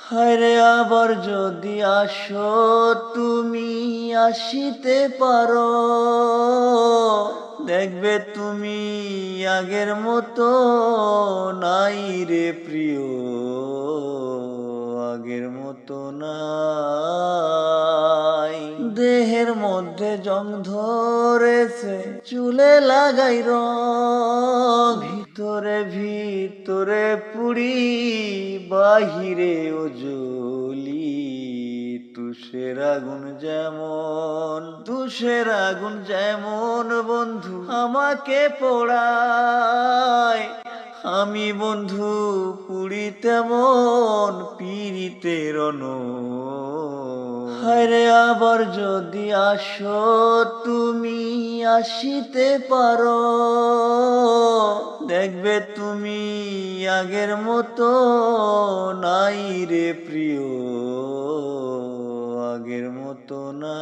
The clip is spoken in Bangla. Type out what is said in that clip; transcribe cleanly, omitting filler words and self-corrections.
হায়রে আবার যদি আসো তুমি আসিতে পারো, দেখবে তুমি আগের মতো নাই রে প্রিয়, আগের মতো নাই। দেহের মধ্যে জং ধরেছে, চুলে লাগাই রং, ভিতরে ভিতরে পুড়ি বাহিরে ওজলি। তুষের আগুন যেমন, তুষের আগুন যেমন বন্ধু আমাকে পোড়ায়, আমি বন্ধু পুড়ি তেমন পীড়িতের হায়রে আবার যদি আসো তুমি আসিতে পারো, দেখবে তুমি আগের মতো নাই রে প্রিয়, আগের মতো না।